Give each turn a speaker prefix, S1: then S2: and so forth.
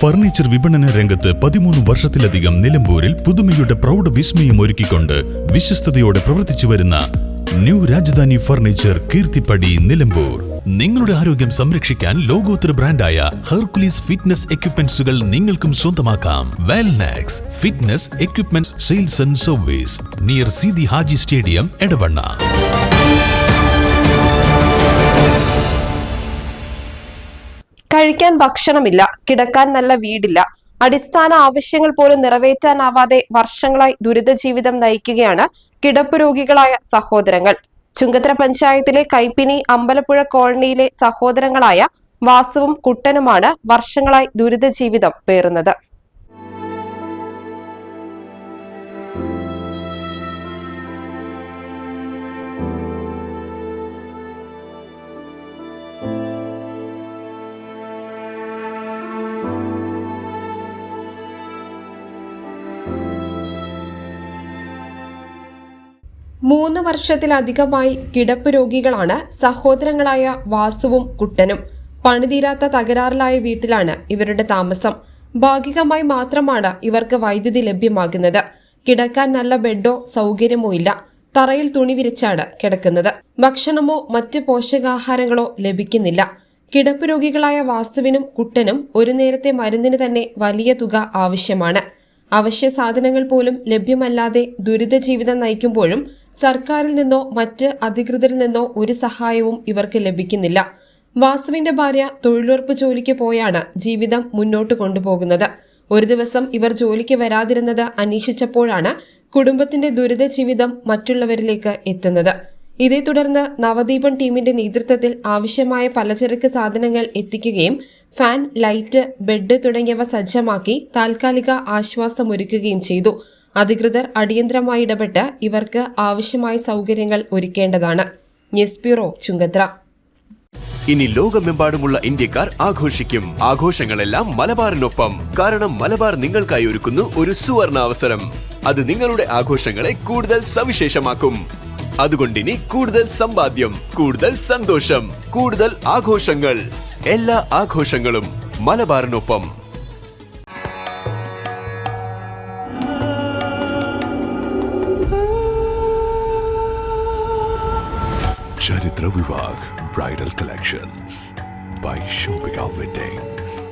S1: Furniture വിപണന രംഗത്ത് 13 വർഷത്തിലധികം നിലമ്പൂരിൽ പുതുമയുടെ പ്രൗഢ വിസ്മയം ഒരുക്കിക്കൊണ്ട് വിശ്വസ്തയോടെ പ്രവർത്തിച്ചു വരുന്ന ന്യൂ രാജധാനി ഫർണിച്ചർ കീർത്തിപ്പടി നിലമ്പൂർ. നിങ്ങളുടെ ആരോഗ്യം സംരക്ഷിക്കാൻ ലോകോത്തര ബ്രാൻഡായ ഹെർക്കുലീസ് ഫിറ്റ്നസ് എക്യുപ്മെന്റ്സുകൾ നിങ്ങൾക്കും സ്വന്തമാക്കാം. Wellnex fitness equipment sales and service near Seethi Haji stadium, Edavanna.
S2: കഴിക്കാൻ ഭക്ഷണമില്ല, കിടക്കാൻ നല്ല വീടില്ല, അടിസ്ഥാന ആവശ്യങ്ങൾ പോലും നിറവേറ്റാനാവാതെ വർഷങ്ങളായി ദുരിത ജീവിതം നയിക്കുകയാണ് കിടപ്പ് രോഗികളായ സഹോദരങ്ങൾ. ചുങ്കത്തറ പഞ്ചായത്തിലെ കൈപ്പിനി അമ്പലപ്പുഴ കോളനിയിലെ സഹോദരങ്ങളായ വാസുവും കുട്ടനുമാണ് വർഷങ്ങളായി ദുരിത ജീവിതം പേറുന്നത്. മൂന്ന് വർഷത്തിലധികമായി കിടപ്പ് രോഗികളാണ് സഹോദരങ്ങളായ വാസുവും കുട്ടനും. പണിതീരാത്ത തകരാറിലായ വീട്ടിലാണ് ഇവരുടെ താമസം. ഭാഗികമായി മാത്രമാണ് ഇവർക്ക് വൈദ്യുതി ലഭ്യമാകുന്നത്. കിടക്കാൻ നല്ല ബെഡോ സൗകര്യമോ ഇല്ല. തറയിൽ തുണി വിരിച്ചാണ് കിടക്കുന്നത്. ഭക്ഷണമോ മറ്റ് പോഷകാഹാരങ്ങളോ ലഭിക്കുന്നില്ല. കിടപ്പ് രോഗികളായ വാസുവിനും കുട്ടനും ഒരു നേരത്തെ മരുന്നിന് തന്നെ വലിയ തുക ആവശ്യമാണ്. അവശ്യ സാധനങ്ങൾ പോലും ലഭ്യമല്ലാതെ ദുരിത ജീവിതം നയിക്കുമ്പോഴും സർക്കാരിൽ നിന്നോ മറ്റ് അധികൃതരിൽ നിന്നോ ഒരു സഹായവും ഇവർക്ക് ലഭിക്കുന്നില്ല. വാസുവിന്റെ ഭാര്യ തൊഴിലുറപ്പ് ജോലിക്ക് പോയാണ് ജീവിതം മുന്നോട്ട് കൊണ്ടുപോകുന്നത്. ഒരു ദിവസം ഇവർ ജോലിക്ക് വരാതിരുന്നത് അന്വേഷിച്ചപ്പോഴാണ് കുടുംബത്തിന്റെ ദുരിത ജീവിതം മറ്റുള്ളവരിലേക്ക് എത്തുന്നത്. ഇതേ തുടർന്ന് നവദീപൻ ടീമിന്റെ നേതൃത്വത്തിൽ ആവശ്യമായ പലചരക്ക് സാധനങ്ങൾ എത്തിക്കുകയും ഫാൻ, ലൈറ്റ്, ബെഡ് തുടങ്ങിയവ സജ്ജമാക്കി താൽക്കാലിക ആശ്വാസമൊരുക്കുകയും ചെയ്തു. അധികൃതർ അടിയന്തരമായി ഇടപെട്ട് ഇവർക്ക് ആവശ്യമായ സൗകര്യങ്ങൾ ഒരുക്കേണ്ടതാണ്. News bureau, Chungathara.
S3: ഇനി ലോകമെമ്പാടുമുള്ള ഇന്ത്യക്കാർ ആഘോഷിക്കും. ആഘോഷങ്ങളെല്ലാം മലബാറിനൊപ്പം. കാരണം മലബാർ നിങ്ങൾക്കായി ഒരുക്കുന്നു ഒരു സുവർണ അവസരം. അത് നിങ്ങളുടെ ആഘോഷങ്ങളെ കൂടുതൽ സവിശേഷമാക്കും. അതുകൊണ്ടിനി കൂടുതൽ സമ്പാദ്യം, കൂടുതൽ സന്തോഷം, കൂടുതൽ ആഘോഷങ്ങൾ. എല്ലാ ആഘോഷങ്ങളും മലബാറിനൊപ്പം. ചരിത്ര Vivah bridal collections by Shobhika Weddings.